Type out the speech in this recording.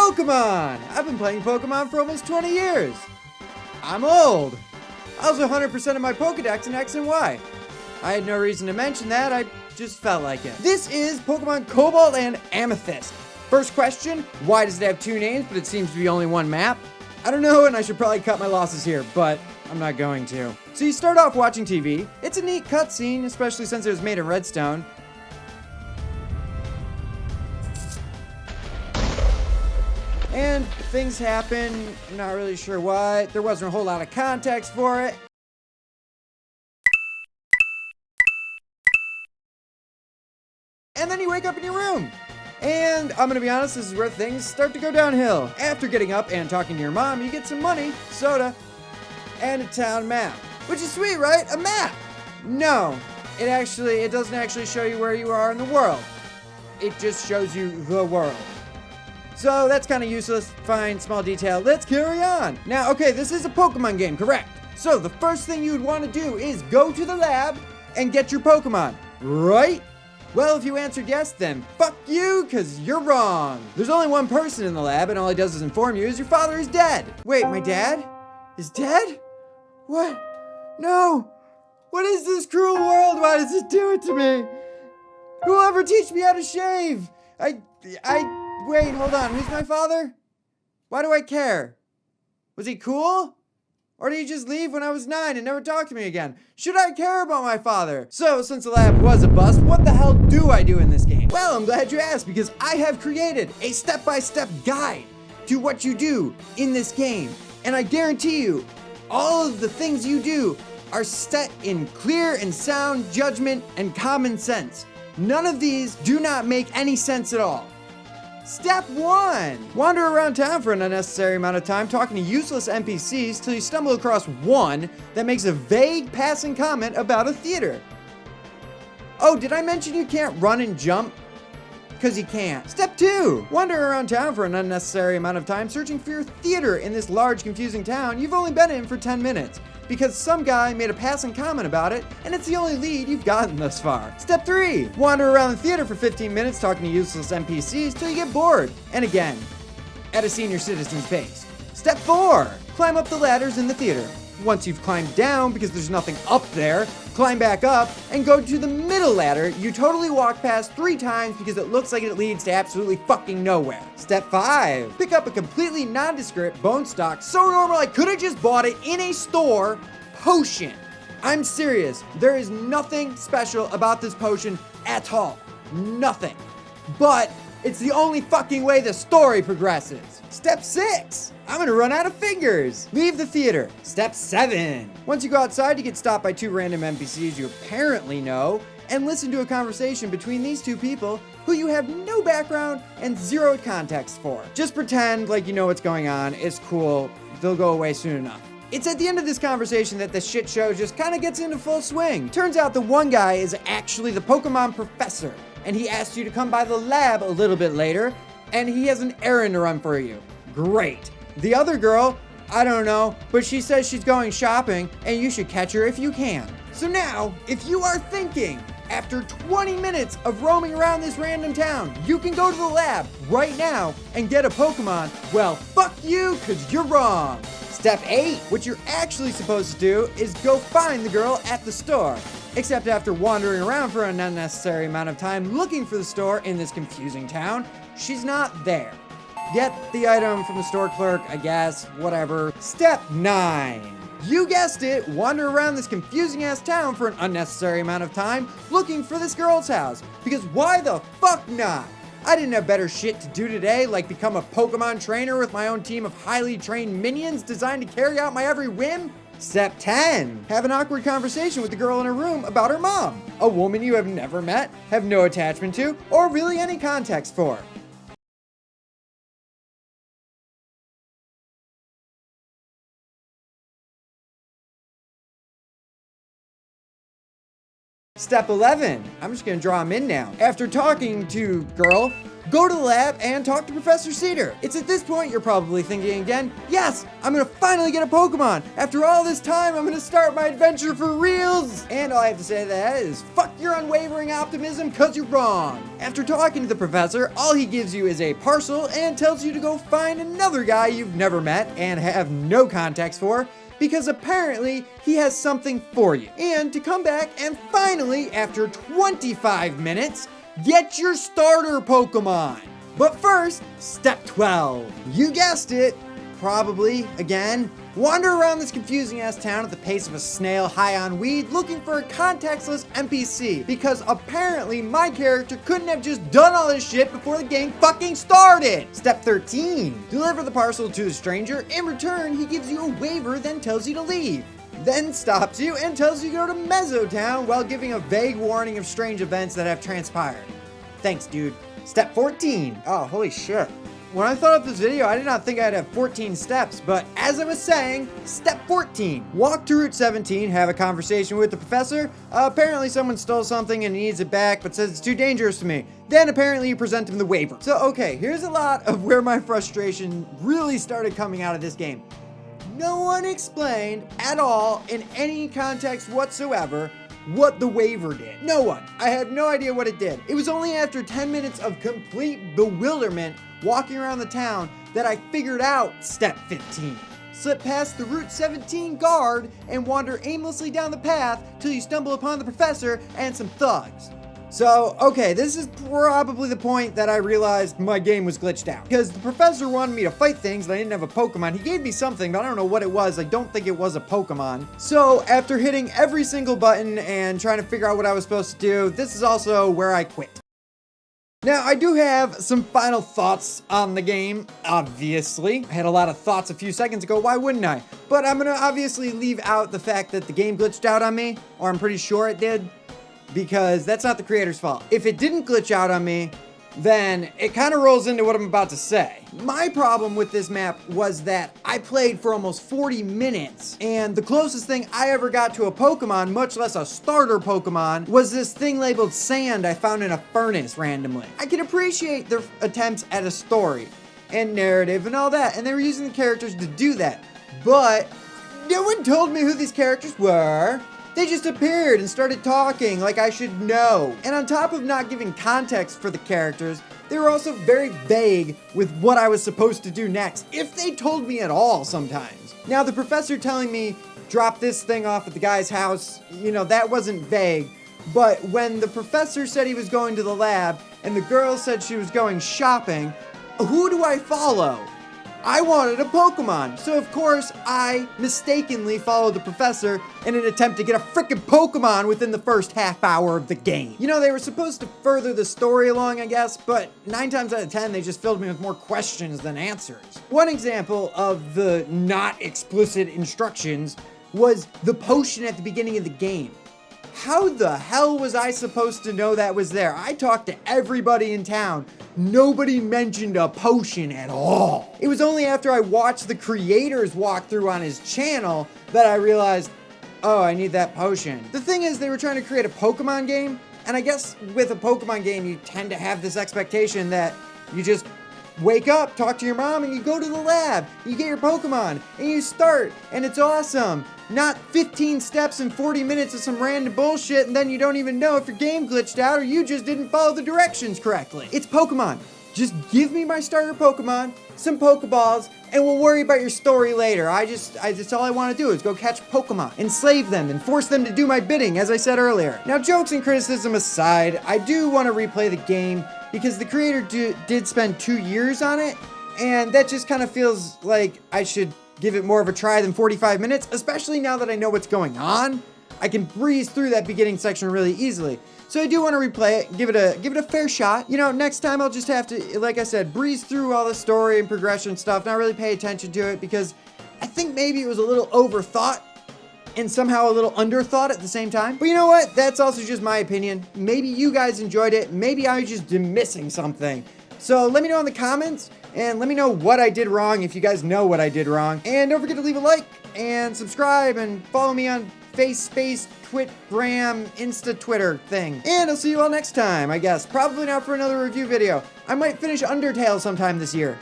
Pokemon! I've been playing Pokemon for almost 20 years. I'm old. I was 100% of my Pokedex in X and Y. I had no reason to mention that, I just felt like it. This is Pokemon Cobalt and Amethyst. First question, why does it have two names but it seems to be only one map? I don't know, and I should probably cut my losses here, but I'm not going to. So you start off watching TV. It's a neat cutscene, especially since it was made in Redstone. And things happen, not really sure why. There wasn't a whole lot of context for it. And then you wake up in your room. And I'm gonna be honest, this is where things start to go downhill. After getting up and talking to your mom, you get some money, soda, and a town map. Which is sweet, right? A map! No, it doesn't actually show you where you are in the world. It just shows you the world. So that's kind of useless. Fine, small detail. Let's carry on. Now, okay, this is a Pokemon game, correct? So the first thing you'd want to do is go to the lab and get your Pokemon, right? Well, if you answered yes, then fuck you, because you're wrong. There's only one person in the lab, and all he does is inform you is your father is dead. Wait, my dad is dead? What? No. What is this cruel world? Why does it do it to me? Who will ever teach me how to shave? Wait, hold on. Who's my father? Why do I care? Was he cool? Or did he just leave when I was 9 and never talk to me again? Should I care about my father? So, since the lab was a bust, what the hell do I do in this game? Well, I'm glad you asked, because I have created a step-by-step guide to what you do in this game. And I guarantee you, all of the things you do are set in clear and sound judgment and common sense. None of these do not make any sense at all. Step 1. Wander around town for an unnecessary amount of time talking to useless NPCs till you stumble across one that makes a vague passing comment about a theater. Oh, did I mention you can't run and jump? Because you can't. Step 2. Wander around town for an unnecessary amount of time searching for your theater in this large, confusing town you've only been in for 10 minutes. Because some guy made a passing comment about it, and it's the only lead you've gotten thus far. Step 3. Wander around the theater for 15 minutes talking to useless NPCs till you get bored. And again, at a senior citizen's pace. Step 4. Climb up the ladders in the theater. Once you've climbed down because there's nothing up there, climb back up and go to the middle ladder you totally walk past 3 times because it looks like it leads to absolutely fucking nowhere. Step 5. Pick up a completely nondescript bone stock so normal I could have just bought it in a store potion. I'm serious. There is nothing special about this potion at all. Nothing. But it's the only fucking way the story progresses. Step 6. I'm gonna run out of fingers. Leave the theater. Step 7. Once you go outside, you get stopped by 2 random NPCs you apparently know, and listen to a conversation between these 2 people who you have no background and 0 context for. Just pretend like you know what's going on. It's cool. They'll go away soon enough. It's at the end of this conversation that the shit show just kind of gets into full swing. Turns out the one guy is actually the Pokemon professor, and he asked you to come by the lab a little bit later, and he has an errand to run for you. Great. The other girl, I don't know, but she says she's going shopping, and you should catch her if you can. So now, if you are thinking, after 20 minutes of roaming around this random town, you can go to the lab right now and get a Pokemon, well, fuck you, because you're wrong. Step 8. What you're actually supposed to do is go find the girl at the store. Except after wandering around for an unnecessary amount of time looking for the store in this confusing town, she's not there. Get the item from the store clerk, I guess, whatever. Step 9. You guessed it, wander around this confusing ass town for an unnecessary amount of time looking for this girl's house. Because why the fuck not? I didn't have better shit to do today, like become a Pokemon trainer with my own team of highly trained minions designed to carry out my every whim. Step 10. Have an awkward conversation with the girl in her room about her mom. A woman you have never met, have no attachment to, or really any context for. Step 11, I'm just gonna draw him in now. After talking to girl, go to the lab and talk to Professor Cedar. It's at this point you're probably thinking again, yes, I'm gonna finally get a Pokemon. After all this time, I'm gonna start my adventure for reals. And all I have to say to that is, fuck your unwavering optimism, cause you're wrong. After talking to the professor, all he gives you is a parcel and tells you to go find another guy you've never met and have no context for, because apparently he has something for you. And to come back and finally, after 25 minutes, get your starter Pokemon. But first, step 12. You guessed it, probably, again, wander around this confusing ass town at the pace of a snail high on weed looking for a contextless NPC, because apparently my character couldn't have just done all this shit before the game fucking started. Step 13. Deliver the parcel to the stranger. In return, he gives you a waiver, then tells you to leave. Then stops you and tells you to go to Mesotown while giving a vague warning of strange events that have transpired. Thanks, dude. Step 14. Oh, holy shit. When I thought of this video, I did not think I'd have 14 steps, but as I was saying, step 14. Walk to Route 17, have a conversation with the professor. Apparently someone stole something and he needs it back, but says it's too dangerous to me. Then apparently you present him the waiver. So, okay, here's a lot of where my frustration really started coming out of this game. No one explained at all in any context whatsoever what the waiver did. No one. I had no idea what it did. It was only after 10 minutes of complete bewilderment walking around the town that I figured out step 15. Slip past the Route 17 guard and wander aimlessly down the path till you stumble upon the professor and some thugs. So, okay, this is probably the point that I realized my game was glitched out. Because the professor wanted me to fight things, and I didn't have a Pokemon. He gave me something, but I don't know what it was. I don't think it was a Pokemon. So, after hitting every single button and trying to figure out what I was supposed to do, this is also where I quit. Now, I do have some final thoughts on the game, obviously. I had a lot of thoughts a few seconds ago, why wouldn't I? But I'm gonna obviously leave out the fact that the game glitched out on me, or I'm pretty sure it did, because that's not the creator's fault. If it didn't glitch out on me, then it kind of rolls into what I'm about to say. My problem with this map was that I played for almost 40 minutes, and the closest thing I ever got to a Pokemon, much less a starter Pokemon, was this thing labeled Sand I found in a furnace randomly. I can appreciate their attempts at a story and narrative and all that, and they were using the characters to do that, but no one told me who these characters were. They just appeared and started talking like I should know. And on top of not giving context for the characters, they were also very vague with what I was supposed to do next, if they told me at all sometimes. Now, the professor telling me, drop this thing off at the guy's house, you know, that wasn't vague. But when the professor said he was going to the lab and the girl said she was going shopping, who do I follow? I wanted a Pokemon, so of course I mistakenly followed the professor in an attempt to get a freaking Pokemon within the first half hour of the game. You know, they were supposed to further the story along, I guess, but 9 times out of 10 they just filled me with more questions than answers. One example of the not explicit instructions was the potion at the beginning of the game. How the hell was I supposed to know that was there? I talked to everybody in town. Nobody mentioned a potion at all. It was only after I watched the creator's walkthrough on his channel that I realized, oh, I need that potion. The thing is, they were trying to create a Pokemon game, and I guess with a Pokemon game, you tend to have this expectation that you just wake up, talk to your mom, and you go to the lab. You get your Pokemon, and you start, and it's awesome. Not 15 steps and 40 minutes of some random bullshit, and then you don't even know if your game glitched out or you just didn't follow the directions correctly. It's Pokemon. Just give me my starter Pokemon, some Pokeballs, and we'll worry about your story later. That's all I want to do is go catch Pokemon, enslave them, and force them to do my bidding, as I said earlier. Now, jokes and criticism aside, I do want to replay the game because the creator did spend 2 years on it, and that just kind of feels like I should give it more of a try than 45 minutes, especially now that I know what's going on. I can breeze through that beginning section really easily. So I do want to replay it, give it a fair shot. You know, next time I'll just have to, like I said, breeze through all the story and progression stuff, not really pay attention to it, because I think maybe it was a little overthought and somehow a little underthought at the same time. But you know what? That's also just my opinion. Maybe you guys enjoyed it. Maybe I was just missing something. So let me know in the comments, and let me know what I did wrong if you guys know what I did wrong. And don't forget to leave a like and subscribe and follow me on face space Twitgram Insta Twitter thing. And I'll see you all next time, I guess. Probably not for another review video. I might finish Undertale sometime this year.